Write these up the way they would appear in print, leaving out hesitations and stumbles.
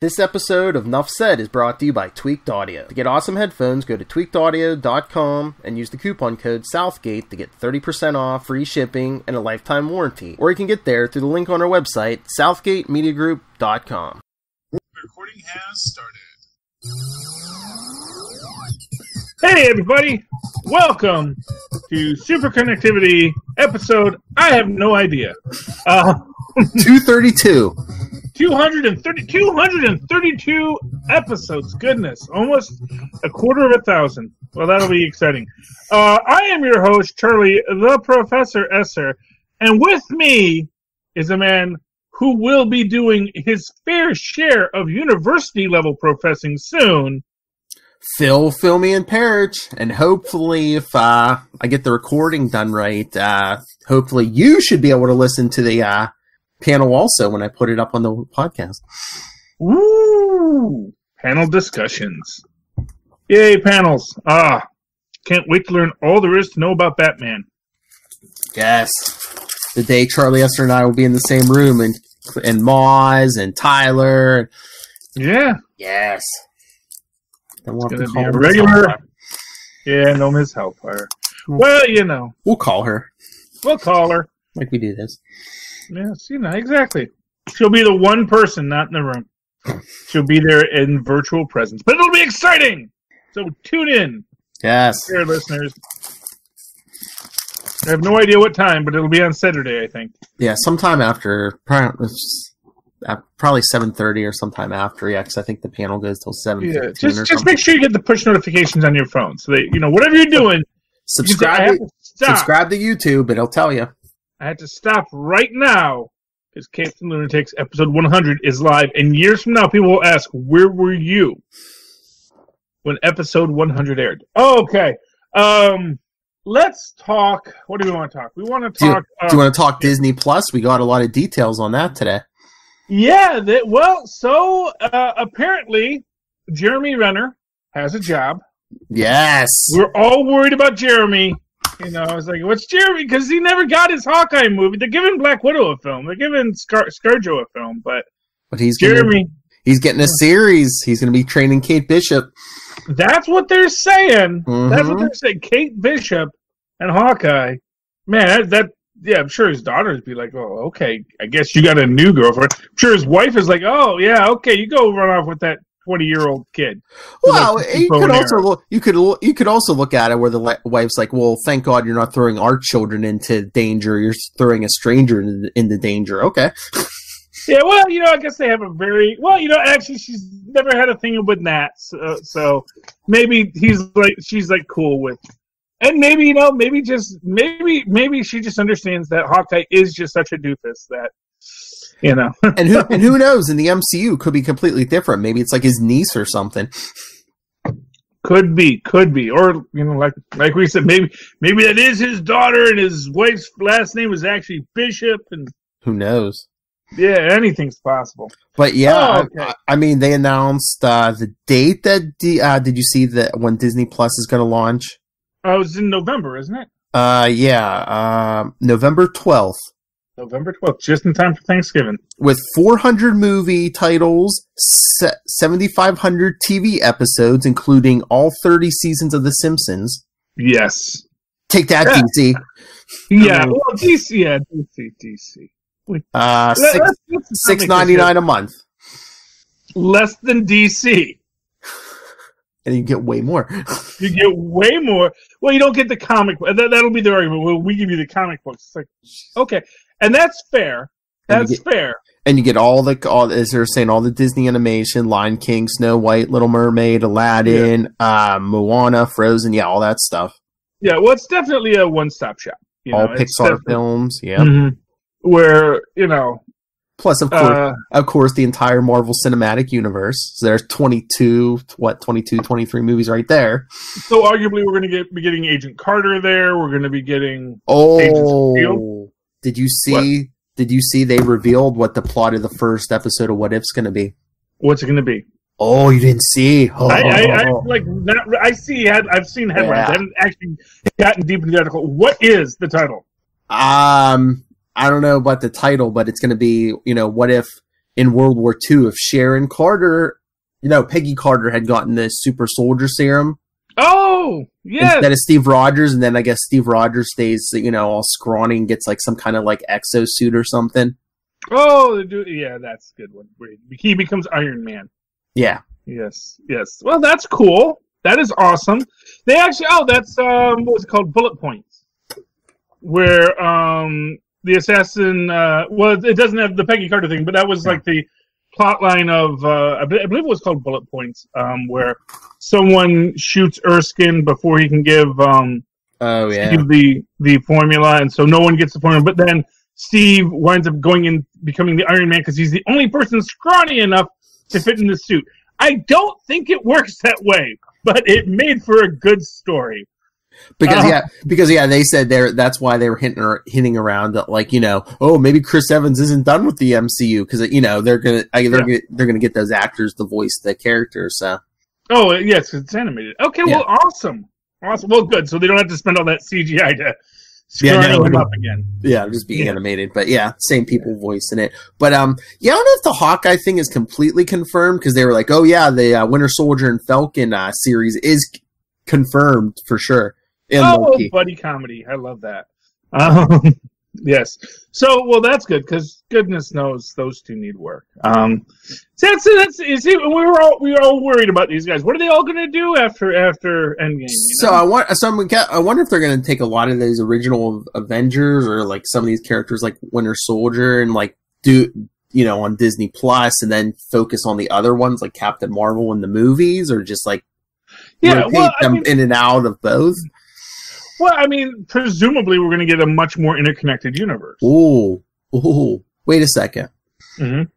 This episode of Nuff Said is brought to you by Tweaked Audio. To get awesome headphones, go to tweakedaudio.com and use the coupon code SOUTHGATE to get 30% off, free shipping, and a lifetime warranty. Or you can get there through the link on our website, southgatemediagroup.com. The recording has started. Hey everybody, welcome to Superconnectivity episode, I have no idea. 232. 232 episodes, goodness, almost a quarter of 1,000. Well, that'll be exciting. I am your host, Charlie, the Professor Esser, and with me is a man who will be doing his fair share of university-level professing soon. Phil, me, and Perich, and hopefully if I get the recording done right, hopefully you should be able to listen to the panel also when I put it up on the podcast. Woo! Panel discussions. Yay, panels. Can't wait to learn all there is to know about Batman. Yes. The day Charlie Esser and I will be in the same room, and Moz and Tyler. Yeah. Yes. Then we'll it's going to be a regular... Yeah, no Ms. Hellfire. Well, you know. We'll call her. Like we do this. Yes, you know, exactly. She'll be the one person not in the room. She'll be there in virtual presence. But it'll be exciting! So tune in. Yes. Dear listeners. I have no idea what time, but it'll be on Saturday, I think. Yeah, sometime after, probably 7:30 or sometime after, yeah, because I think the panel goes till 7:15. Yeah, just make sure you get the push notifications on your phone. So that, you know, whatever you're doing, subscribe to YouTube, it'll tell you. I had to stop right now because Captain Lunatics episode 100 is live, and years from now, people will ask, "Where were you when episode 100 aired?" Okay, let's talk. What do we want to talk? We want to talk. Do you want to talk Disney Plus? We got a lot of details on that today. Yeah. Apparently, Jeremy Renner has a job. Yes. We're all worried about Jeremy. You know, I was like, what's Jeremy? Because he never got his Hawkeye movie. They're giving Black Widow a film. They're giving ScarJo a film. But he's Jeremy. He's getting a series. He's going to be training Kate Bishop. That's what they're saying. Mm-hmm. That's what they're saying. Kate Bishop and Hawkeye. Man, yeah, I'm sure his daughters be like, oh, okay, I guess you got a new girlfriend. I'm sure his wife is like, oh, yeah, okay, you go run off with that 20-year-old kid. Well, you could also look at it where the wife's like, well, thank God you're not throwing our children into danger. You're throwing a stranger into danger. Okay. Yeah, well, you know, I guess they have actually, she's never had a thing with Nat, so maybe she's like cool with. And maybe, you know, maybe she just understands that Hawkeye is just such a doofus that, you know. and who knows? In the MCU, could be completely different. Maybe it's like his niece or something. Could be, or you know, like we said, maybe that is his daughter, and his wife's last name was actually Bishop, and who knows? Yeah, anything's possible. But yeah, okay. I mean, they announced the date that did you see that when Disney Plus is going to launch? Oh, it's in November, isn't it? November 12th. November 12th, just in time for Thanksgiving. With 400 movie titles, 7,500 TV episodes, including all 30 seasons of The Simpsons. Yes. Take that, DC. Yeah, well, DC, DC. $6.99 a month. Less than DC. And you get way more. You get way more. Well, you don't get the comic book. That'll be the argument. Well, we give you the comic books. It's like, okay. And that's fair. That's fair. And you get as they're saying, all the Disney animation, Lion King, Snow White, Little Mermaid, Aladdin, Moana, Frozen, yeah, all that stuff. Yeah, well, it's definitely a one-stop shop. All Pixar films, yeah. Mm-hmm. Where, you know... Plus, of course, the entire Marvel Cinematic Universe. So there's 23 movies right there. So arguably, we're going to be getting Agent Carter there. We're going to be getting Agents of S.H.I.E.L.D. Did you see? What? Did you see they revealed what the plot of the first episode of What If's going to be? What's it going to be? Oh, you didn't see? Oh. I've seen headlines. Yeah. I haven't actually gotten deep into the article. What is the title? I don't know about the title, but it's going to be, you know, what if in World War II if Sharon Carter, Peggy Carter had gotten the super soldier serum. Oh, yeah. Instead of Steve Rogers, and then I guess Steve Rogers stays, all scrawny and gets like some kind of like exosuit or something. Oh, yeah, that's a good one. He becomes Iron Man. Yeah. Yes. Well, that's cool. That is awesome. They actually, that's, what was it called? Bullet Points. Where, the assassin, it doesn't have the Peggy Carter thing, but that was like the plot line of, I believe it was called Bullet Points, where someone shoots Erskine before he can give, Steve the formula, and so no one gets the formula, but then Steve winds up going and becoming the Iron Man because he's the only person scrawny enough to fit in the suit. I don't think it works that way, but it made for a good story. Because they said that's why they were hinting around that, like, maybe Chris Evans isn't done with the MCU because they're gonna get those actors to voice the characters. So. Oh yes, it's animated. Okay, well, awesome. Well, good. So they don't have to spend all that CGI to screwing him up again. Yeah, it'll just be animated. But same people voicing it. But I don't know if the Hawkeye thing is completely confirmed because they were like, the Winter Soldier and Falcon series is confirmed for sure. Buddy comedy. I love that. Yes. So, well, that's good because goodness knows those two need work. We were all worried about these guys. What are they all going to do after Endgame? So I wonder if they're going to take a lot of those original Avengers or like some of these characters like Winter Soldier and like do on Disney Plus and then focus on the other ones like Captain Marvel in the movies or just like rotate them in and out of both. Well, I mean, presumably we're going to get a much more interconnected universe. Ooh. Wait a second. Mm-hmm.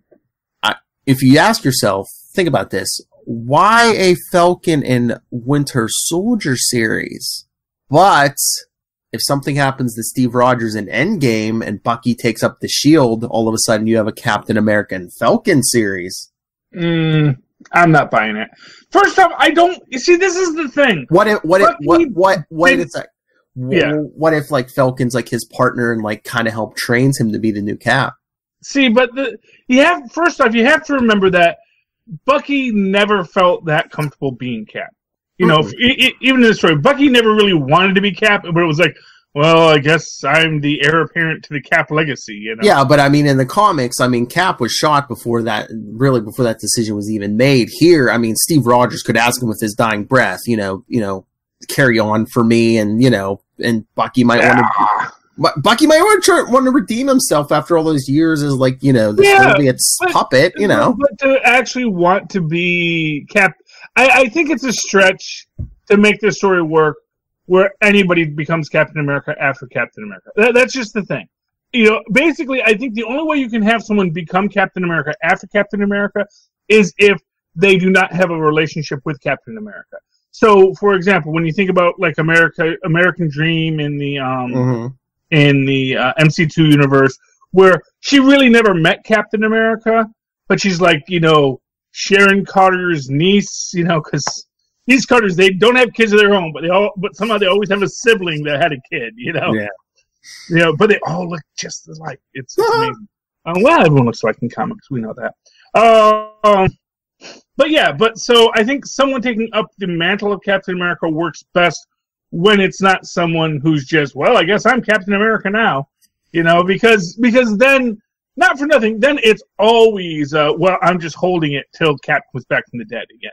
If you ask yourself, think about this. Why a Falcon and Winter Soldier series? But if something happens to Steve Rogers in Endgame and Bucky takes up the shield, all of a sudden you have a Captain America and Falcon series. I'm not buying it. First off, I don't... You see, this is the thing. What if like Falcon's like his partner and like kind of help trains him to be the new Cap? See, but you have to remember that Bucky never felt that comfortable being Cap. Even in the story, Bucky never really wanted to be Cap, but it was like, well, I guess I'm the heir apparent to the Cap legacy. Yeah, but I mean, in the comics, Cap was shot before that decision was even made. Here, I mean, Steve Rogers could ask him with his dying breath, carry on for me, and and Bucky might want to redeem himself after all those years as like Soviet's puppet, But to actually want to be Cap, I think it's a stretch to make this story work where anybody becomes Captain America after Captain America. That's just the thing. Basically, I think the only way you can have someone become Captain America after Captain America is if they do not have a relationship with Captain America. So, for example, when you think about like American Dream in the MC2 universe, where she really never met Captain America, but she's like Sharon Carter's niece, because these Carters, they don't have kids of their own, but somehow they always have a sibling that had a kid, Yeah. But they all look just alike. It's amazing. Well, everyone looks alike in comics. We know that. But so I think someone taking up the mantle of Captain America works best when it's not someone who's just, well, I guess I'm Captain America now, because then, not for nothing, then it's always, I'm just holding it till Cap comes back from the dead again,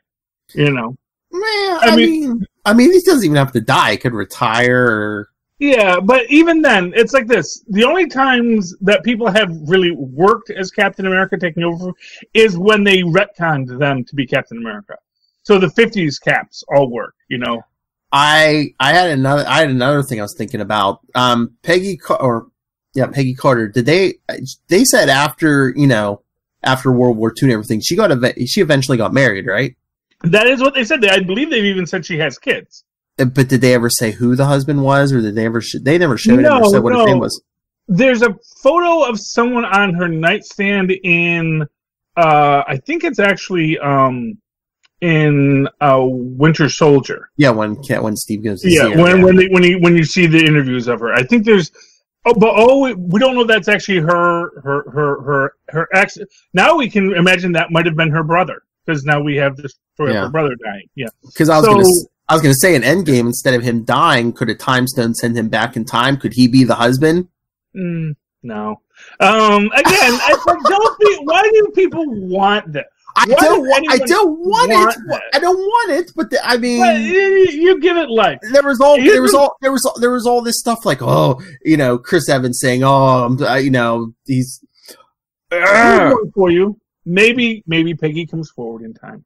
Man, I mean, he doesn't even have to die. He could retire or... Yeah, but even then, it's like this. The only times that people have really worked as Captain America taking over is when they retconned them to be Captain America. So the 50s Caps all work, I had another thing I was thinking about. Peggy Carter. Did they said after World War II and everything, she eventually got married, right? That is what they said. I believe they've even said she has kids. But did they ever say who the husband was, or did they ever? They never showed it or said what his name was. There's a photo of someone on her nightstand in, I think it's actually in Winter Soldier. Yeah, when Steve goes to see her. When you see the interviews of her, I think there's We don't know that's actually her ex. Now we can imagine that might have been her brother, because now we have this story of her brother dying. Yeah, because I was gonna say in Endgame, instead of him dying, could a time stone send him back in time? Could he be the husband? No. Again, it's like, why do people want that? I don't want it, but you give it life. There was all this stuff like, Chris Evans saying, he's for you. Maybe Peggy comes forward in time.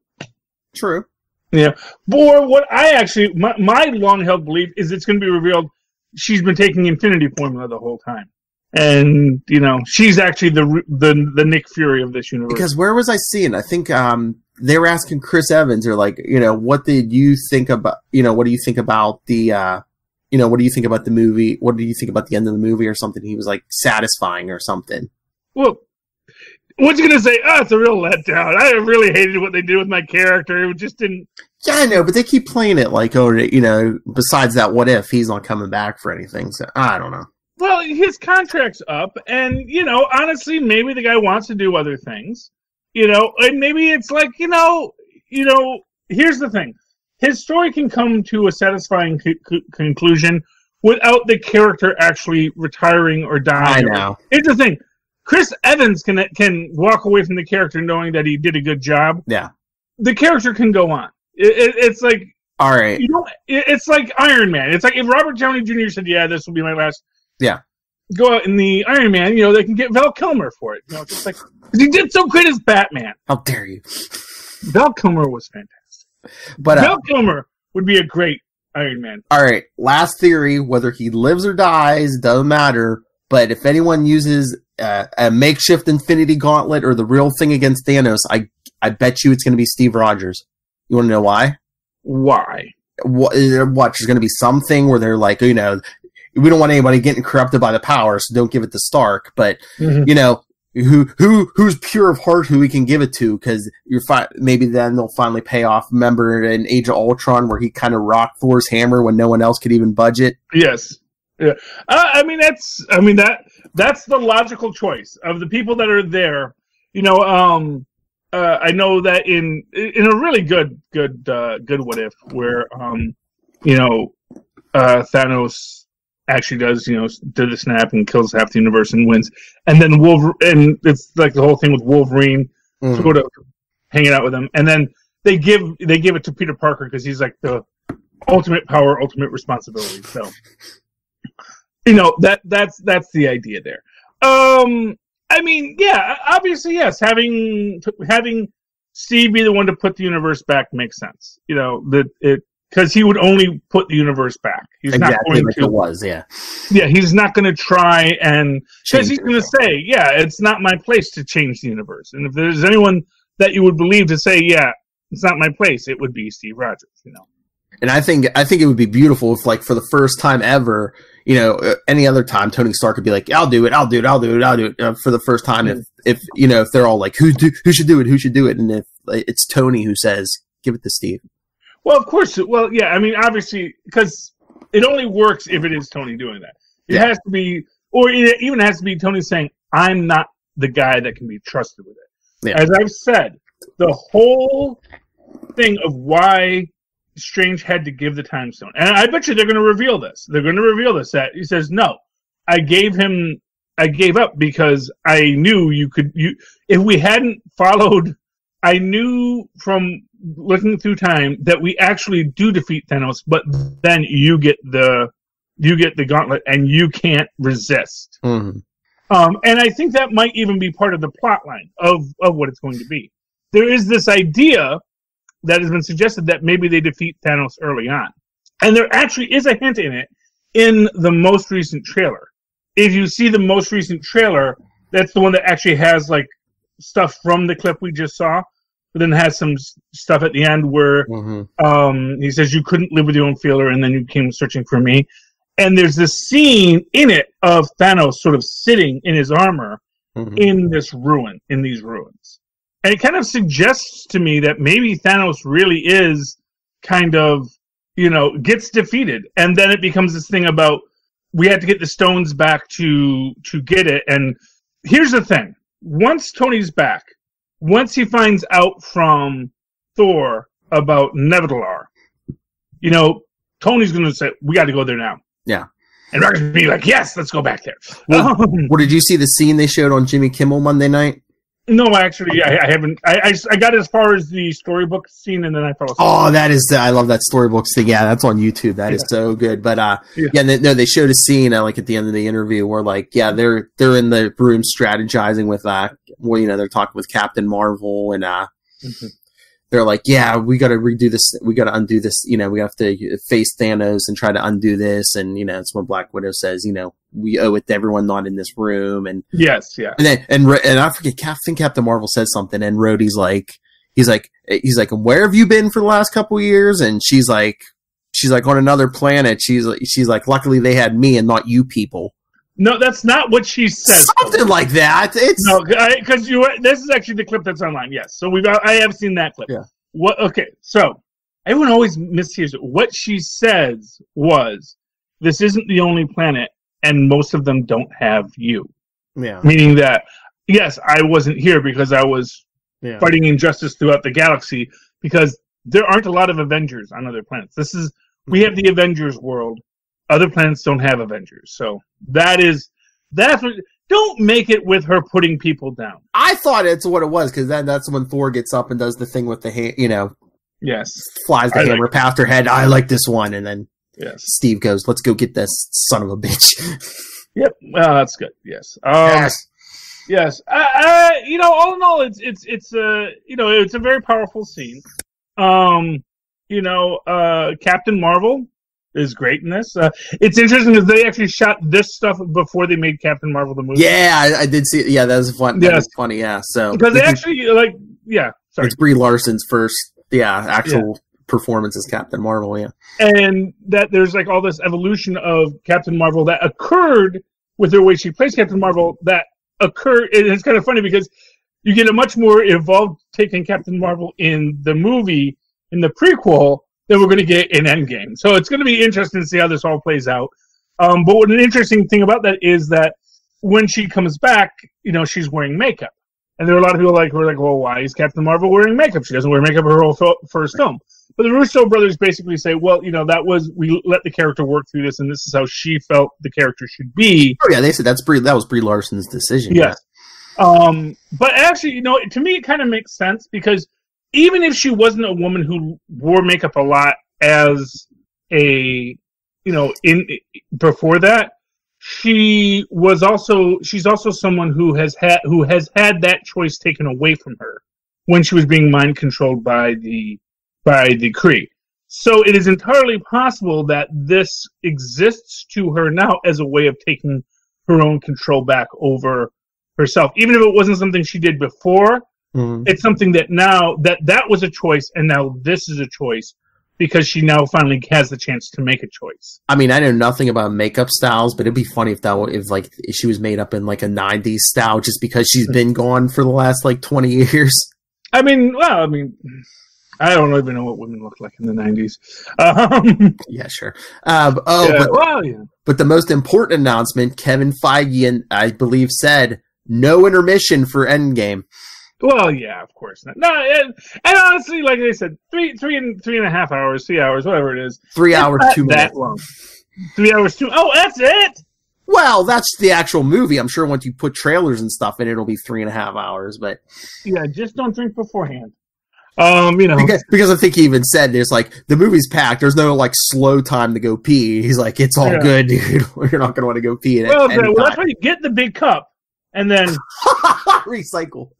True. Yeah. Or what I actually my long held belief is it's going to be revealed she's been taking Infinity Formula the whole time. And she's actually the Nick Fury of this universe. Because where was I seeing? I think they were asking Chris Evans, or like, what did you think about? What do you think about the? What do you think about the movie? What do you think about the end of the movie, or something? He was like satisfying or something. Well, what's you gonna say? Oh, it's a real letdown. I really hated what they did with my character. It just didn't. Yeah, I know, but they keep playing it like, besides that, what if he's not coming back for anything? So I don't know. Well, his contract's up, and, honestly, maybe the guy wants to do other things, and maybe it's like, here's the thing. His story can come to a satisfying conclusion without the character actually retiring or dying. I know. Here's the thing. Chris Evans can walk away from the character knowing that he did a good job. Yeah. The character can go on. It's like... All right. It's like Iron Man. It's like if Robert Downey Jr. said, yeah, this will be my last... Yeah. Go out in the Iron Man, they can get Val Kilmer for it. Just like, because he did so great as Batman. How dare you? Val Kilmer was fantastic. But Val Kilmer would be a great Iron Man. All right, last theory, whether he lives or dies, doesn't matter. But if anyone uses a makeshift Infinity Gauntlet or the real thing against Thanos, I bet you it's going to be Steve Rogers. You want to know why? Why? What? There's going to be something where they're like, we don't want anybody getting corrupted by the power, so don't give it to Stark. But who's pure of heart, who we can give it to? Because maybe then they'll finally pay off. Remember in Age of Ultron where he kind of rocked Thor's hammer when no one else could even budge it? Yes. Yeah. That's the logical choice of the people that are there. I know that in a really good what if where Thanos actually does the snap and kills half the universe and wins, and then and it's like the whole thing with Wolverine sort of hanging out with him, and then they give it to Peter Parker because he's like the ultimate power, ultimate responsibility. So that's the idea there. Obviously yes, having Steve be the one to put the universe back makes sense. Because he would only put the universe back. He's exactly not going like to. It was, yeah. Yeah, he's not going to try and because he's going to say, "Yeah, it's not my place to change the universe." And if there's anyone that you would believe to say, "Yeah, it's not my place," it would be Steve Rogers. And I think it would be beautiful if, like, for the first time ever, any other time, Tony Stark could be like, "I'll do it. For the first time, if they're all like, who should do it, and if it's Tony who says, "Give it to Steve." Well, of course. Well, yeah. Obviously, because it only works if it is Tony doing that. It has to be, or it even has to be Tony saying, "I'm not the guy that can be trusted with it." Yeah. As I've said, the whole thing of why Strange had to give the time stone, and I bet you they're going to reveal this. They're going to reveal this. That he says, "No, I gave up because I knew you could. If we hadn't followed, I knew from." Looking through time that we actually do defeat Thanos, but then you get the gauntlet and you can't resist. Mm-hmm. And I think that might even be part of the plot line of what it's going to be. There is this idea that has been suggested that maybe they defeat Thanos early on. And there actually is a hint in it in the most recent trailer. If you see the most recent trailer, that's the one that actually has like stuff from the clip we just saw. But then has some stuff at the end where he says you couldn't live with your own feeler and then you came searching for me. And there's this scene in it of Thanos sort of sitting in his armor in these ruins. And it kind of suggests to me that maybe Thanos really is kind of, gets defeated. And then it becomes this thing about we had to get the stones back to get it. And here's the thing: once Tony's back, once he finds out from Thor about Neverlar, Tony's going to say, "We got to go there now." Yeah. And Rocker's going to be like, "Yes, let's go back there." Well, did you see the scene they showed on Jimmy Kimmel Monday night? No, actually, I haven't. I got as far as the storybook scene, and then I fell asleep. Oh, I love that storybook thing. Yeah, that's on YouTube. That is so good. But they showed a scene like at the end of the interview where they're in the room strategizing with they're talking with Captain Marvel and they're like, yeah, we got to redo this. We got to undo this. We have to face Thanos and try to undo this. And, it's when Black Widow says, we owe it to everyone not in this room. And yes, yeah. And then, and I forget, I think Captain Marvel says something and Rhodey's like, he's like, where have you been for the last couple of years? And she's like on another planet. She's like, luckily they had me and not you people. No, that's not what she says. Something like that. Because this is actually the clip that's online. Yes, so I have seen that clip. Yeah. What? Okay, so everyone always mishears it. What she says was, "This isn't the only planet, and most of them don't have you." Yeah. Meaning that, yes, I wasn't here because I was fighting injustice throughout the galaxy. Because there aren't a lot of Avengers on other planets. We have the Avengers world. Other planets don't have Avengers, so that's what. Don't make it with her putting people down. I thought it's what it was because that's when Thor gets up and does the thing with the hand, Yes, flies the hammer past her head. I like this one, and then Steve goes, "Let's go get this son of a bitch." Yep, well, that's good. Yes, yes. All in all, it's a very powerful scene. Captain Marvel is great in this. It's interesting because they actually shot this stuff before they made Captain Marvel the movie. Yeah, I did see it. Yeah, that was fun. That was funny. Yeah, so because they actually sorry, it's Brie Larson's first actual performance as Captain Marvel. Yeah, and that there's all this evolution of Captain Marvel that occurred with the way she plays Captain Marvel. That occurred. It's kind of funny because you get a much more evolved take on Captain Marvel in the movie in the prequel that we're going to get in Endgame. So it's going to be interesting to see how this all plays out. But what an interesting thing about that is that when she comes back, she's wearing makeup. And there are a lot of people who are like, well, why is Captain Marvel wearing makeup? She doesn't wear makeup her whole first film. But the Russo brothers basically say, well, we let the character work through this, and this is how she felt the character should be. Oh, yeah, they said that was Brie Larson's decision. Yes. But actually, to me, it kind of makes sense because even if she wasn't a woman who wore makeup a lot as before that, she's also someone who has had that choice taken away from her when she was being mind controlled by the Kree. So it is entirely possible that this exists to her now as a way of taking her own control back over herself, even if it wasn't something she did before. It's something that now that was a choice, and now this is a choice because she now finally has the chance to make a choice. I mean, I know nothing about makeup styles, but it'd be funny if she was made up in a 90s style just because she's been gone for the last 20 years. I don't even know what women look like in the 90s. Yeah, sure. But the most important announcement, Kevin Feige, I believe, said no intermission for Endgame. Well, yeah, of course not. No, and honestly, like I said, 3.5 hours, 3 hours, whatever it is. 3 hours, 2 minutes. That long. 3 hours, 2. Oh, that's it. Well, that's the actual movie. I'm sure once you put trailers and stuff in, it'll be 3.5 hours. But yeah, just don't drink beforehand. Because I think he even said there's the movie's packed. There's no slow time to go pee. He's like, it's all good, dude. You're not going to want to go pee. Well, that's why you get the big cup. And then recycle.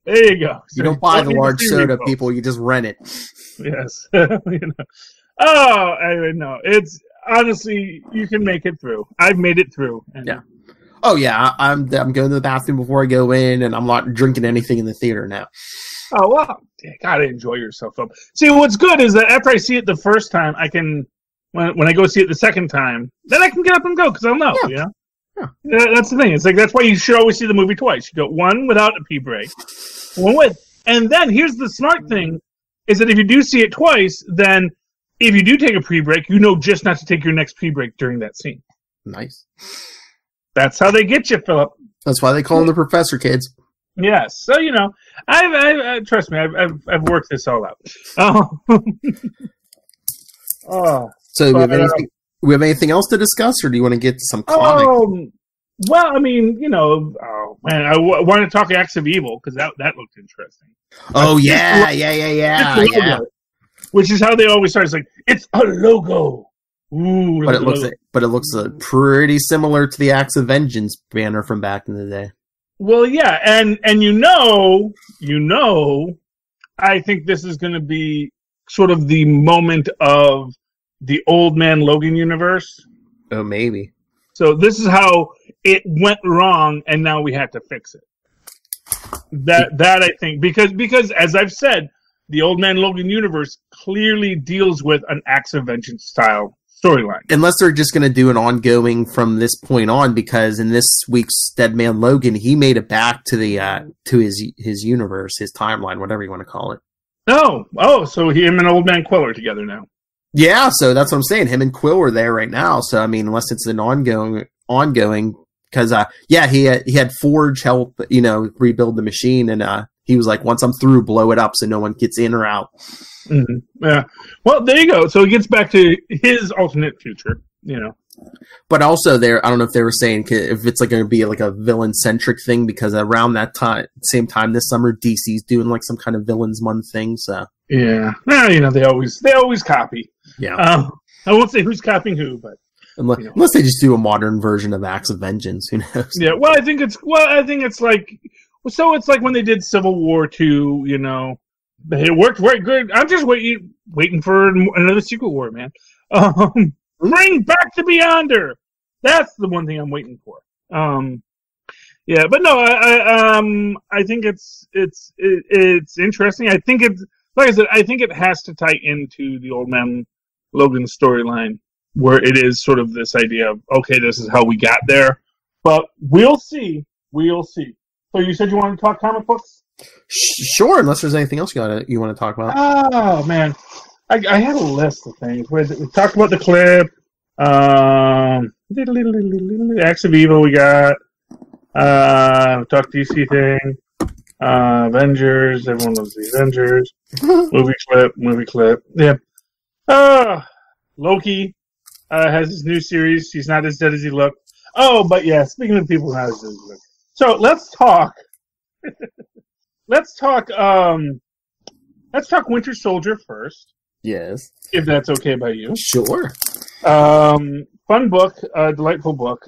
There you go. You don't buy the large soda, people. You just rent it. Yes. Oh, I know. It's honestly, you can make it through. I've made it through. Yeah. Oh yeah. I'm going to the bathroom before I go in, and I'm not drinking anything in the theater now. Oh well, you gotta enjoy yourself. See, what's good is that after I see it the first time, I can when I go see it the second time, then I can get up and go because I'll know. Yeah. Yeah, that's the thing. It's that's why you should always see the movie twice. You go one without a pee break, one with, and then here's the smart thing: is that if you do see it twice, then if you do take a pre-break, you know just not to take your next pre-break during that scene. Nice. That's how they get you, Philip. That's why they call him the professor, kids. Yes. So, I trust me, I've worked this all out. So we have anything else to discuss, or do you want to get to some comics? Well, I mean, I want to talk Acts of Evil, because that looked interesting. Oh, yeah. Which is how they always start. It's like, it's a logo. Ooh, but it looks pretty similar to the Acts of Vengeance banner from back in the day. Well, yeah, and I think this is going to be sort of the moment of the Old Man Logan universe. Oh, maybe. So this is how it went wrong, and now we have to fix it. That I think, because as I've said, the Old Man Logan universe clearly deals with an Acts of Vengeance style storyline. Unless they're just going to do an ongoing from this point on, because in this week's Dead Man Logan, he made it back to the to his universe, his timeline, whatever you want to call it. So him and Old Man Quill are together now. Yeah, so that's what I'm saying. Him and Quill are there right now. So I mean, unless it's an ongoing, because he had Forge help, rebuild the machine, and he was like, once I'm through, blow it up so no one gets in or out. Mm-hmm. Yeah. Well, there you go. So it gets back to his alternate future, But also, I don't know if they were saying if it's like going to be like a villain centric thing, because around that same time this summer, DC's doing like some kind of villains month thing. So yeah, well, they always copy. Yeah. I won't say who's copying who, but unless they just do a modern version of Acts of Vengeance, who knows? Yeah. Well, I think it's like, so it's like when they did Civil War 2, it worked very good. I'm just waiting for another Secret War, man. Bring back the Beyonder. That's the one thing I'm waiting for. Yeah, but no, I think it's interesting. I think it's, like I said, I think it has to tie into the Old Man Logan storyline, where it is sort of this idea of, okay, this is how we got there, but we'll see. So you said you wanted to talk comic books? Sure, unless there's anything else you want to talk about. Oh, man. I had a list of things. We talked about the clip. Acts of Evil we got. Talk DC thing. Avengers. Everyone loves the Avengers. Movie clip. Yeah. Loki has his new series. He's not as dead as he looked. Oh, but yeah, speaking of people not as dead as he looked. So let's talk. Let's talk Winter Soldier first. Yes. If that's okay by you. Sure. Fun book, delightful book.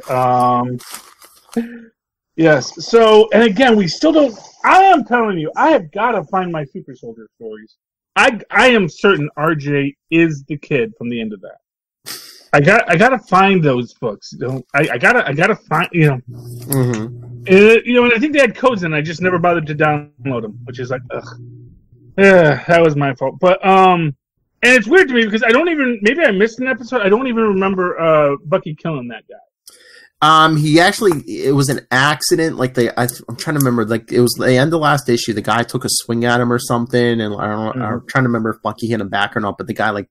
Yes. So, and again, we still don't. I am telling you, I have got to find my Super Soldier stories. I am certain RJ is the kid from the end of that. I got to find those books. I gotta find. Mm-hmm. And I think they had codes, and I just never bothered to download them, which is like, ugh. Yeah, that was my fault. But and it's weird to me because maybe I missed an episode. I don't even remember Bucky killing that guy. It was an accident. Like I'm trying to remember. Like it was the end of the last issue. The guy took a swing at him or something, and I don't know. I'm trying to remember if Bucky hit him back or not. But the guy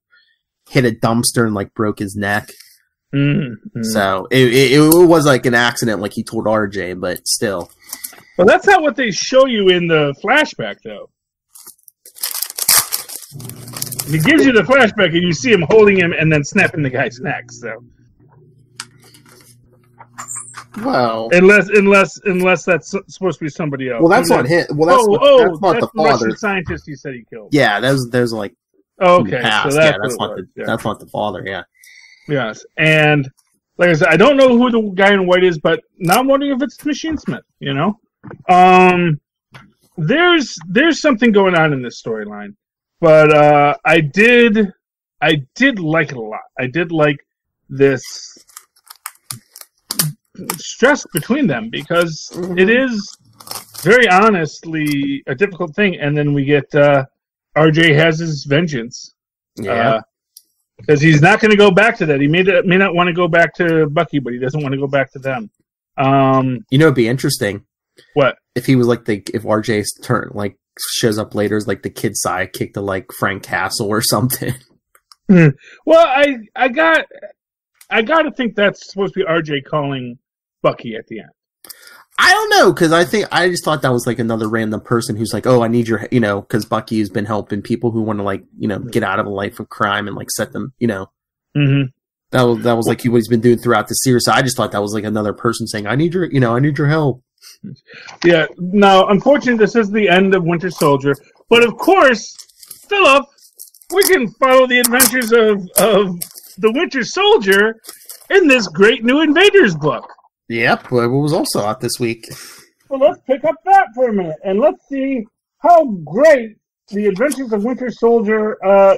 hit a dumpster and broke his neck. Mm-hmm. So it was like an accident, like he told RJ, but still. Well, that's not what they show you in the flashback, though. It gives you the flashback, and you see him holding him and then snapping the guy's neck. So, well, unless that's supposed to be somebody else. Well, that's not him. Well, that's not the father. Russian scientist you said he killed. Yeah, there's like. Oh, okay, so that's not the father. Yeah. Yes, and like I said, I don't know who the guy in white is, but now I'm wondering if it's Machine Smith. There's something going on in this storyline, but I did like it a lot. I did like this stress between them because it is very honestly a difficult thing, and then we get RJ has his vengeance. Yeah. Because he's not going to go back to that. He may not want to go back to Bucky, but he doesn't want to go back to them. It'd be interesting. What? If he was if RJ's turn, shows up later as the kid sidekick to Frank Castle or something. Well, I got to think that's supposed to be RJ calling Bucky at the end. I don't know, because I just thought that was like another random person who's like, oh, I need your, because Bucky has been helping people who want to like, get out of a life of crime and like set them, Mm-hmm. That was like what he's been doing throughout the series. So I just thought that was like another person saying, I need your help. Yeah. Now, unfortunately, this is the end of Winter Soldier, but of course, Philip, we can follow the adventures of the Winter Soldier in this great new Invaders book. Yep, what was also out this week. Well, let's pick up that for a minute, and let's see how great the adventures of Winter Soldier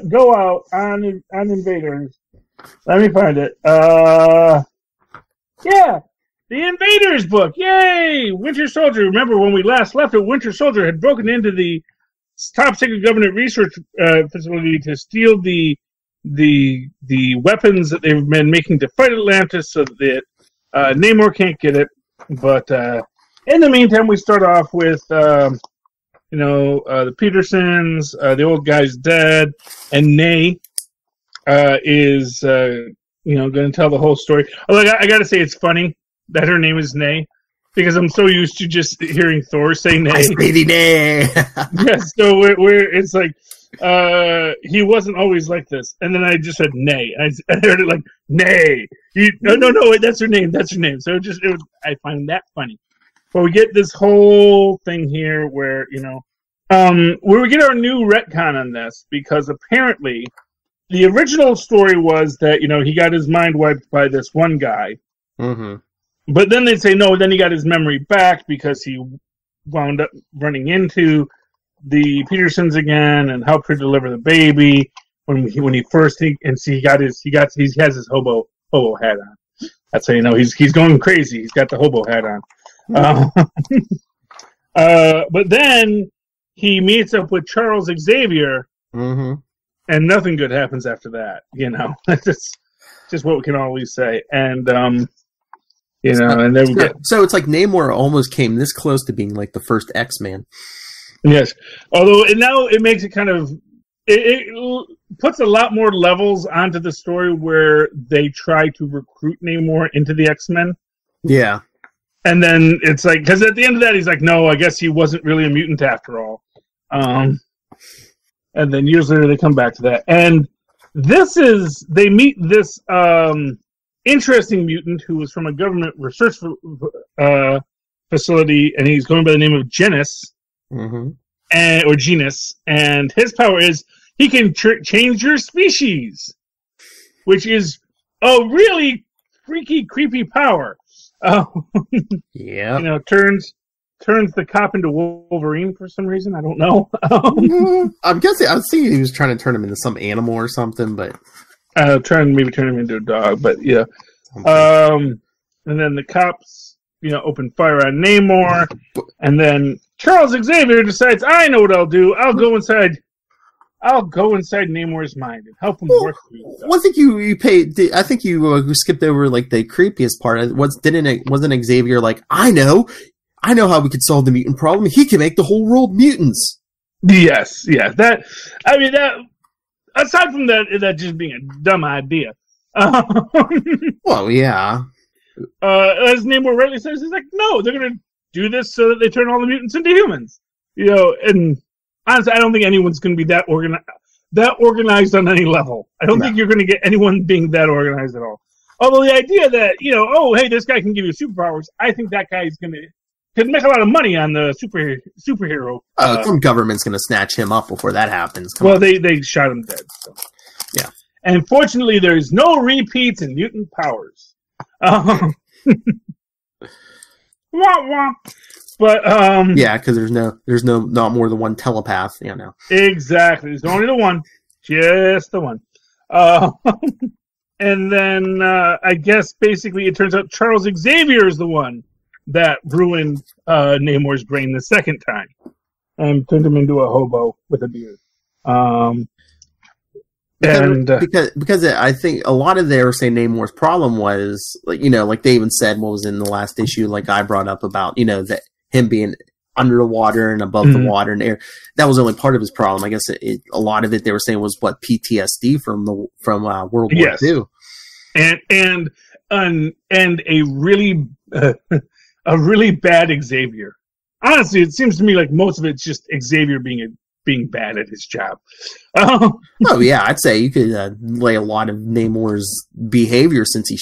go out on Invaders. Let me find it. Yeah, the Invaders book. Yay! Winter Soldier. Remember when we last left it, Winter Soldier had broken into the top secret government research facility to steal the weapons that they've been making to fight Atlantis, so that Namor can't get it. But in the meantime, we start off with the Petersons, the old guy's dead, and Nay is going to tell the whole story. Although I got to say, it's funny that her name is Nay, because I'm so used to just hearing Thor say Nay. Nice baby Nay. Yeah, so we're it's like he wasn't always like this, and then I just said Nay. I heard it like Nay. No, wait, that's her name. That's her name. So I find that funny. But we get this whole thing here where where we get our new retcon on this, because apparently the original story was that he got his mind wiped by this one guy. Mm-hmm. But then they'd say no, then he got his memory back because he wound up running into the Petersons again and helped her deliver the baby when he has his hobo hat on. That's how you know he's going crazy. He's got the hobo hat on. But then he meets up with Charles Xavier, mm-hmm. and nothing good happens after that. That's just what we can always say. And and then we get. So it's like Namor almost came this close to being like the first X-Man. Yes, although now it makes it kind of it puts a lot more levels onto the story where they try to recruit Namor into the X-Men. Yeah, and then it's like, because at the end of that he's like, no, I guess he wasn't really a mutant after all. And then years later they come back to that, and they meet this interesting mutant who was from a government research facility, and he's going by the name of Genus. Mm-hmm. Or Genus, and his power is he can change your species, which is a really freaky, creepy power. Yeah, turns the cop into Wolverine for some reason. I don't know. I'm guessing. I was thinking he was trying to turn him into some animal or something, but trying to maybe turn him into a dog. But yeah, and then the cops, open fire on Namor, and then Charles Xavier decides, I know what I'll do. I'll go inside Namor's mind and help him work through stuff. I think I think you skipped over like the creepiest part. Wasn't Xavier like, I know how we could solve the mutant problem. He can make the whole world mutants. Yes, yeah. That aside from that just being a dumb idea. Well, yeah. As Namor rightly says, he's like, no, they're going to do this so that they turn all the mutants into humans. And honestly, I don't think anyone's going to be that organized on any level. I don't think you're going to get anyone being that organized at all. Although the idea that, hey, this guy can give you superpowers, I think that guy could make a lot of money on the superhero. Some government's going to snatch him up before that happens. They shot him dead. So. Yeah. And fortunately, there's no repeats in mutant powers. Wah, wah. But yeah, because there's not more than one telepath, Exactly, there's only the one, just the one. And then I guess basically it turns out Charles Xavier is the one that ruined Namor's brain the second time and turned him into a hobo with a beard. Because I think a lot of they were saying Namor's problem was like they even said what was in the last issue, like I brought up about that him being under the water and above the water and air. That was only part of his problem. I guess a lot of it they were saying was PTSD from World War II. And a really a really bad Xavier. Honestly, it seems to me like most of it's just Xavier being bad at his job. Oh yeah, I'd say you could lay a lot of Namor's behavior since he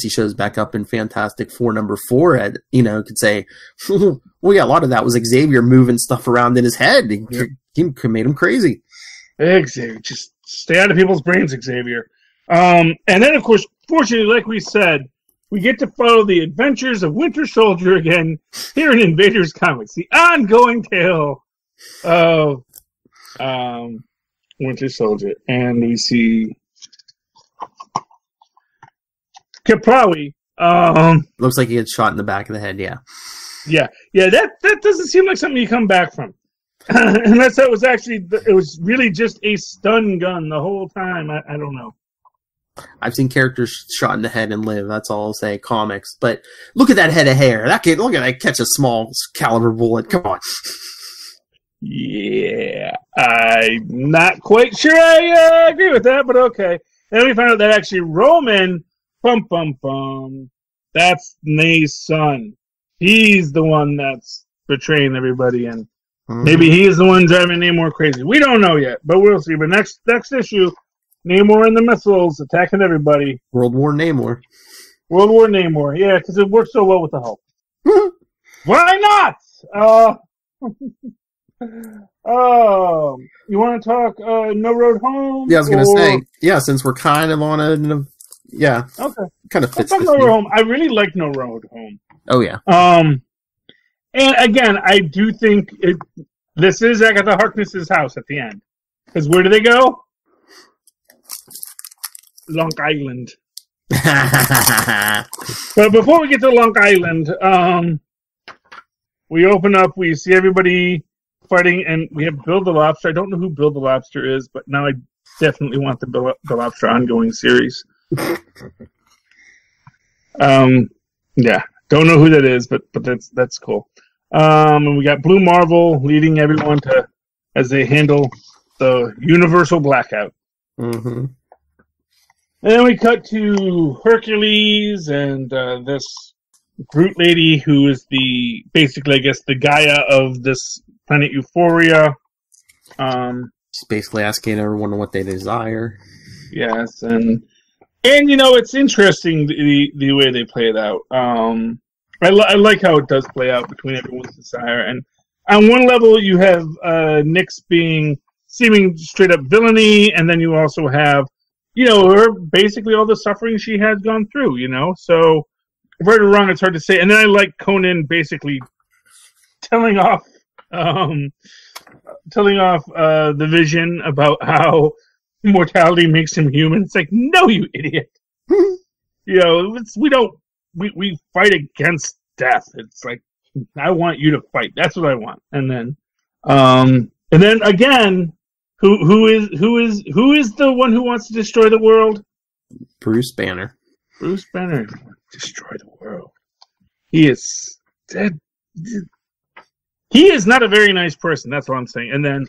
shows back up in Fantastic Four #4. At could say, well, yeah, a lot of that was Xavier moving stuff around in his head. He made him crazy. Xavier, just stay out of people's brains, Xavier. And then, of course, fortunately, like we said, we get to follow the adventures of Winter Soldier again here in Invaders Comics, the ongoing tale of Winter Soldier. And we see Kaprawi. Looks like he gets shot in the back of the head, yeah. Yeah, that doesn't seem like something you come back from. Unless it was really just a stun gun the whole time. I don't know. I've seen characters shot in the head and live. That's all I'll say. Comics, but look at that head of hair. Look at that catch a small caliber bullet. Come on. Yeah, I'm not quite sure I agree with that, but okay. Then we find out that actually Roman, that's Nay's son. He's the one that's betraying everybody, and maybe he is the one driving Namor crazy. We don't know yet, but we'll see. But next issue, Namor and the missiles attacking everybody. World War Namor. Yeah, because it works so well with the Hulk. Why not? You want to talk No Road Home? Yeah, I was going to say, yeah, since we're kind of on a, yeah. Okay. Kind of fits. Let's talk No Road Home. I really like No Road Home. Oh, yeah. And again, I do think this is Agatha Harkness's house at the end. Because where do they go? Long Island. But before we get to Long Island, we open up, we see everybody fighting, and we have Bill the Lobster. I don't know who Bill the Lobster is, but now I definitely want the Bill the Lobster ongoing series. Yeah, don't know who that is, but that's cool. And we got Blue Marvel leading everyone as they handle the universal blackout. Mm-hmm. And then we cut to Hercules and this Groot lady who is basically, I guess, the Gaia of this planet Euphoria. She's basically asking everyone what they desire. Yes, and it's interesting the way they play it out. I like how it does play out between everyone's desire. And on one level, you have Nyx seeming straight up villainy, and then you also have her basically all the suffering she has gone through, So, right or wrong, it's hard to say. And then I like Conan basically telling off the Vision about how mortality makes him human. It's like, no, you idiot. We fight against death. It's like, I want you to fight. That's what I want. And then again, Who is the one who wants to destroy the world? Bruce Banner. Bruce Banner destroy the world. He is dead. He is not a very nice person. That's what I'm saying. And then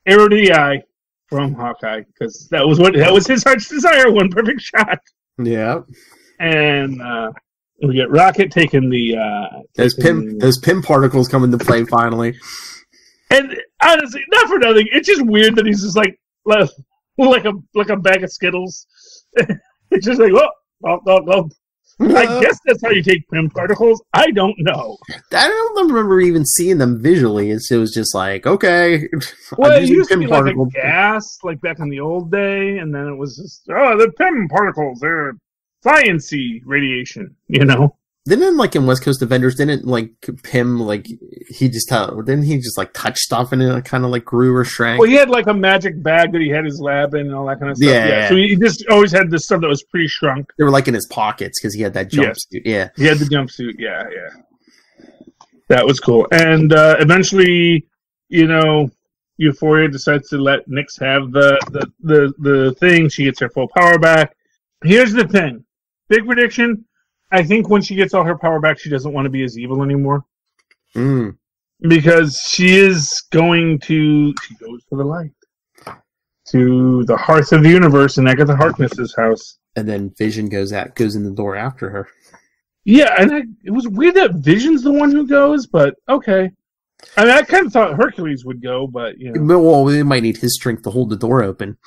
arrow to the eye from Hawkeye, because that was his heart's desire. One perfect shot. Yeah. And we get Rocket taking those Pym particles come into play finally. And honestly, not for nothing, it's just weird that he's just like a bag of Skittles. It's just like, oh. I guess that's how you take Pym particles. I don't know. I don't remember even seeing them visually. It was just like, okay. Well, it used to be like a gas, like back in the old day, and then it was just, the Pym particles, they're science-y radiation, Didn't in West Coast Avengers, Pym, didn't he just touch stuff and it kind of grew or shrank? Well, he had a magic bag that he had his lab in and all that kind of stuff. Yeah. So he just always had this stuff that was pretty shrunk. They were in his pockets because he had that jumpsuit. Yeah. He had the jumpsuit. Yeah. That was cool. And eventually, Euphoria decides to let Nyx have the thing. She gets her full power back. Here's the thing. Big prediction. I think when she gets all her power back, she doesn't want to be as evil anymore. because she is going to. She goes for the light to the hearth of the universe in Agatha Harkness's house. And then Vision goes in the door after her. Yeah, and it was weird that Vision's the one who goes, but okay. I mean, I kind of thought Hercules would go, but you know. Well, they might need his strength to hold the door open.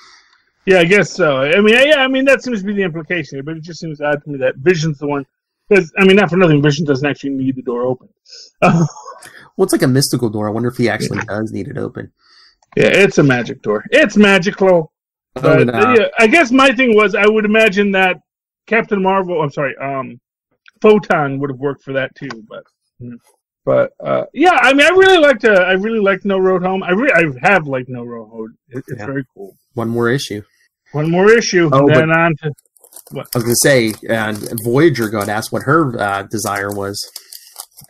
Yeah, I guess so. I mean, that seems to be the implication here, but it just seems odd to me that Vision's the one. Because, I mean, not for nothing, Vision doesn't actually need the door open. Well, it's like a mystical door. I wonder if he actually does need it open. Yeah, it's a magic door. It's magical. But, yeah, I guess my thing was, I would imagine that Photon would have worked for that too. But yeah, I mean, I really liked No Road Home. I have liked No Road Home. It's very cool. One more issue. Oh, then on to what? I was going to say, Voyager got asked what her desire was.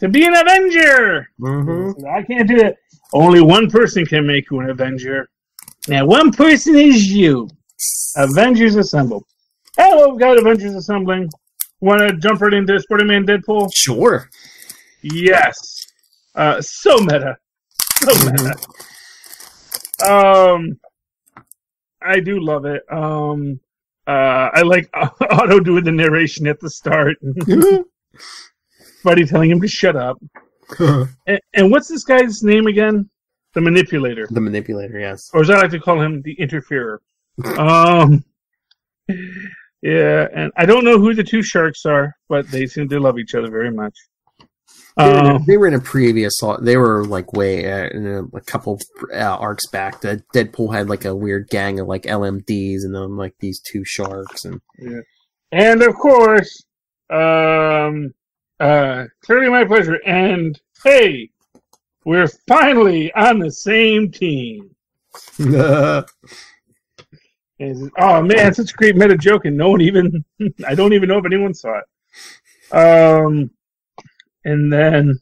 To be an Avenger. Mm-hmm. I can't do it. Only one person can make you an Avenger. Now, one person is you. Avengers Assemble. Oh, well, we've got Avengers Assembling. Want to jump right into Spider-Man Deadpool? Sure. Yes. So meta. So meta. I do love it. I like Otto doing the narration at the start. Buddy telling him to shut up. and what's this guy's name again? The Manipulator. The Manipulator, yes. Or as I like to call him, the Interferer. Yeah, and I don't know who the two sharks are, but they seem to love each other very much. They were in a previous. They were like way in a couple arcs back. That Deadpool had like a weird gang of like LMDs, and then like these two sharks, and of course, clearly my pleasure. And hey, we're finally on the same team. And, oh man, such a great meta joke, and I don't even know if anyone saw it. And then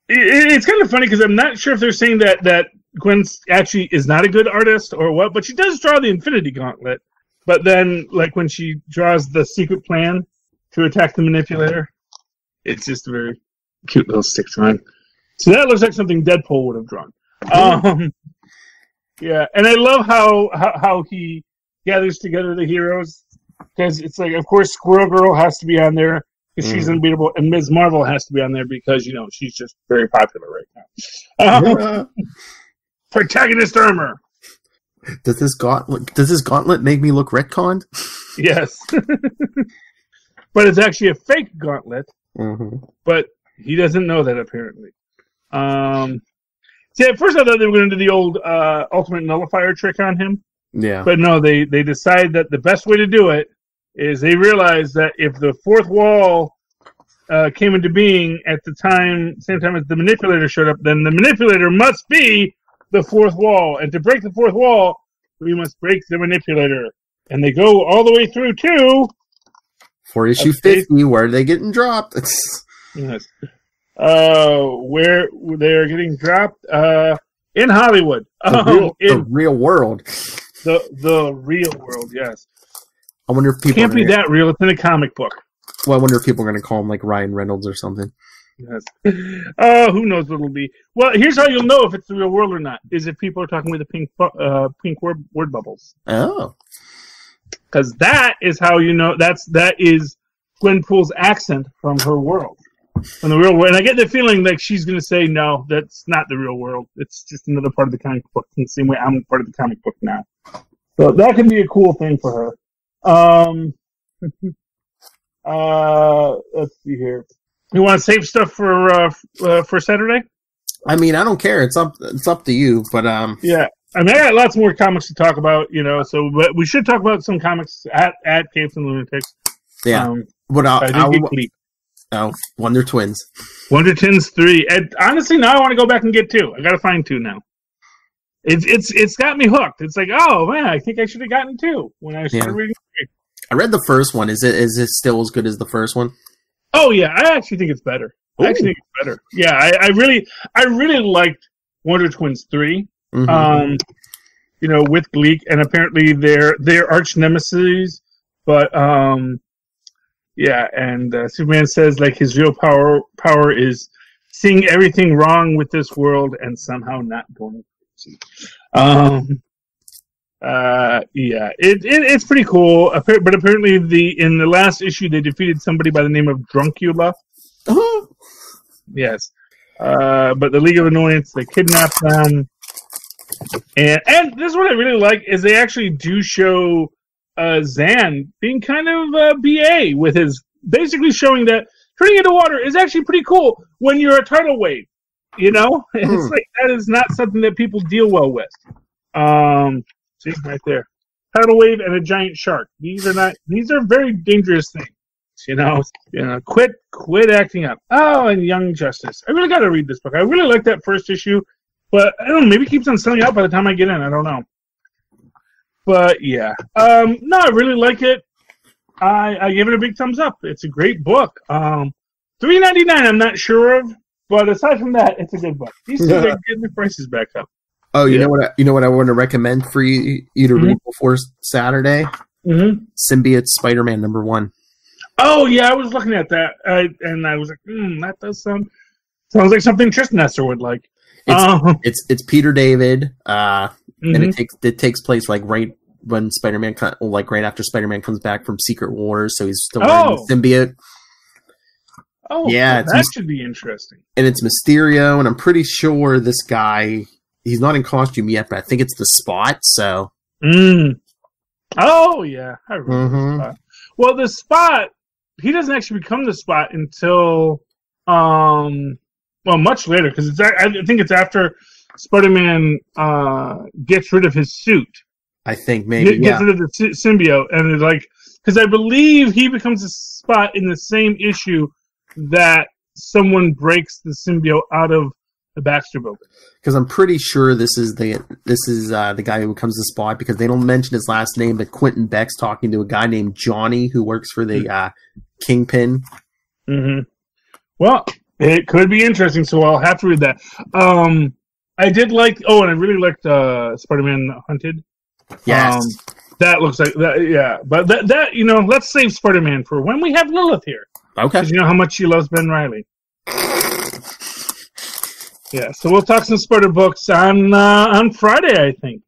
it's kind of funny because I'm not sure if they're saying that Gwen actually is not a good artist or what, but she does draw the Infinity Gauntlet. But then, like when she draws the secret plan to attack the Manipulator, it's just a very cute little stick drawing. So that looks like something Deadpool would have drawn. Yeah, and I love how he gathers together the heroes, because it's like, of course, Squirrel Girl has to be on there because she's unbeatable, and Ms. Marvel has to be on there because, you know, she's just very popular right now. Protagonist armor. Does this gauntlet make me look retconned? Yes. But it's actually a fake gauntlet, but he doesn't know that, apparently. See, at first I thought they were going to do the old Ultimate Nullifier trick on him. Yeah. But no, they decided that the best way to do it is they realized that if the fourth wall came into being at the same time as the Manipulator showed up, then the Manipulator must be the fourth wall. And to break the fourth wall, we must break the Manipulator. And they go all the way through to... For issue 50, where are they getting dropped? Yes. Where they are getting dropped in Hollywood. The real world. The real world, yes. I wonder if people can't be that real. It's in a comic book. Well, I wonder if people are going to call him like Ryan Reynolds or something. Yes. Who knows what it'll be? Well, here's how you'll know if it's the real world or not: is if people are talking with the pink word bubbles. Oh. Because that is how you know that is Gwenpool's accent from her world. From the real world. And I get the feeling like she's going to say, no, that's not the real world. It's just another part of the comic book, in the same way I'm part of the comic book now. So that could be a cool thing for her. Let's see here. You want to save stuff for Saturday? I mean, I don't care. It's up to you, but yeah. I mean, I got lots more comics to talk about, you know, but we should talk about some comics at Capes and Lunatics. Yeah. But Wonder Twins. Wonder Twins 3. And honestly, now I want to go back and get 2. I got to find 2 now. It's got me hooked. It's like, oh man, I think I should have gotten 2 when I started reading 3. I read the first one. Is it still as good as the first one? Oh yeah, I actually think it's better. Ooh. I actually think it's better. Yeah, I really liked Wonder Twins 3. Mm-hmm. You know, with Gleek, and apparently they're arch nemesis, but yeah, and Superman says like his real power is seeing everything wrong with this world and somehow not going crazy. It's pretty cool. But apparently, in the last issue, they defeated somebody by the name of Druncula. Yes. But the League of Annoyance, they kidnapped them. And this is what I really like, is they actually do show Zan being kind of BA with his, basically showing that turning into water is actually pretty cool when you're a tidal wave. You know? It's like, that is not something that people deal well with. See, right there. Tidal wave and a giant shark. These are very dangerous things. You know, quit acting up. Oh, and Young Justice. I really got to read this book. I really like that first issue, but I don't know, maybe it keeps on selling out by the time I get in. I don't know. But yeah, no, I really like it. I give it a big thumbs up. It's a great book. $3.99 I'm not sure of, but aside from that, it's a good book. These things are getting the prices back up. Oh, you know what I want to recommend for you to read before Saturday? Symbiote Spider-Man #1. Oh yeah, I was looking at that, and I was like, that does sounds like something Tristan Esser would like. It's Peter David, and it takes place like right when Spider-Man, like right after Spider-Man comes back from Secret Wars, so he's still wearing the symbiote. Oh yeah, that should be interesting. And it's Mysterio, and I'm pretty sure this guy, he's not in costume yet, but I think it's the Spot. So. Oh yeah, I remember the Spot. Well, the Spot, he doesn't actually become the Spot until, much later, because I think it's after Spider-Man gets rid of his suit. I think maybe gets rid of the symbiote, and it's like, because I believe he becomes a Spot in the same issue that someone breaks the symbiote out of the Baxter building. Because I'm pretty sure this is the guy who becomes the Spot, because they don't mention his last name, but Quentin Beck's talking to a guy named Johnny who works for the Kingpin. Well, it could be interesting, so I'll have to read that. I did like. Oh, and I really liked Spider-Man Hunted. Yes, that looks like that. Yeah, but that let's save Spider-Man for when we have Lilith here. Okay, because you know how much she loves Ben Reilly. Yeah, so we'll talk some Spider books on Friday, I think.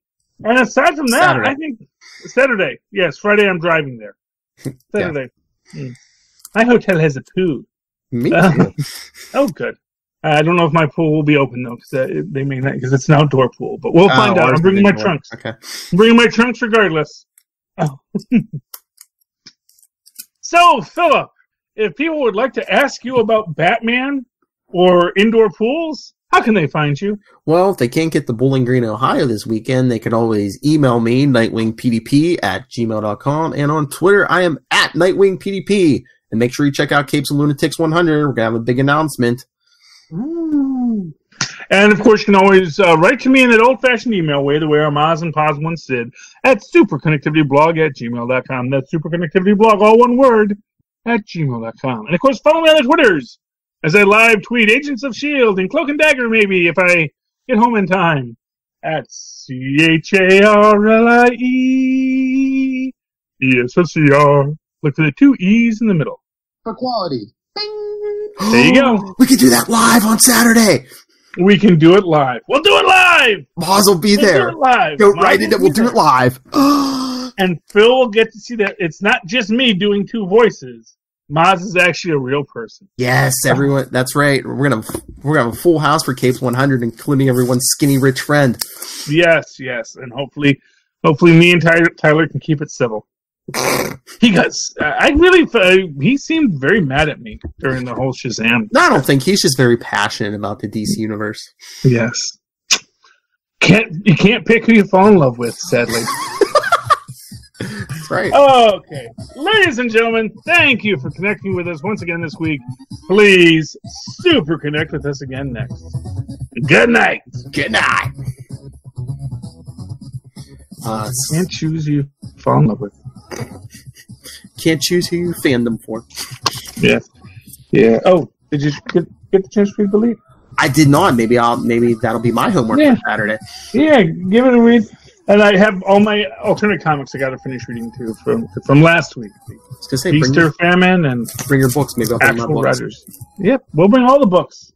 And aside from that, Saturday. I think Saturday. Yes, Friday I'm driving there. Saturday. My hotel has a pool. Me too. Oh, good. I don't know if my pool will be open though, because they may not, because it's an outdoor pool. But we'll find out. I'm bringing my trunks. Okay. I'm bringing my trunks regardless. Oh. So, Philip, if people would like to ask you about Batman or indoor pools, how can they find you? Well, if they can't get to Bowling Green, Ohio this weekend, they can always email me, nightwingpdp@gmail.com, and on Twitter, I am @nightwingpdp. And make sure you check out Capes and Lunatics 100. We're going to have a big announcement. Ooh. And, of course, you can always write to me in that old-fashioned email way, the way our Maz and Paz once did, at superconnectivityblog@gmail.com. That's superconnectivityblog, all one word, @gmail.com. And, of course, follow me on the Twitters as I live tweet Agents of S.H.I.E.L.D. and Cloak and Dagger, maybe, if I get home in time, at CHARLIE. ESSCR. Look for the 2 E's in the middle. For quality. Bing. There you go. We can do that live on Saturday. We can do it live. We'll do it live. Maz will be there. Do it live. Go right into it. We'll do it live. And Phil will get to see that it's not just me doing 2 voices. Maz is actually a real person. Yes, everyone. That's right. We're gonna have a full house for Capes 100, including everyone's skinny rich friend. Yes, and hopefully me and Tyler can keep it civil. He seemed very mad at me during the whole Shazam. No, I don't think he's just very passionate about the DC universe. Yes. You can't pick who you fall in love with, sadly. That's right. Okay. Ladies and gentlemen, thank you for connecting with us once again this week. Please super connect with us again next. Good night. Good night. Can't choose who you fall in love with. Can't choose who you fandom for. Yeah. Oh, did you get the chance to read the lead? I did not. Maybe that'll be my homework for Saturday. Yeah, give it a read. And I have all my alternate comics I got to finish reading too from last week. Say, Easter Famine and bring your books. Maybe I'll bring my books. Riders. Yep, we'll bring all the books.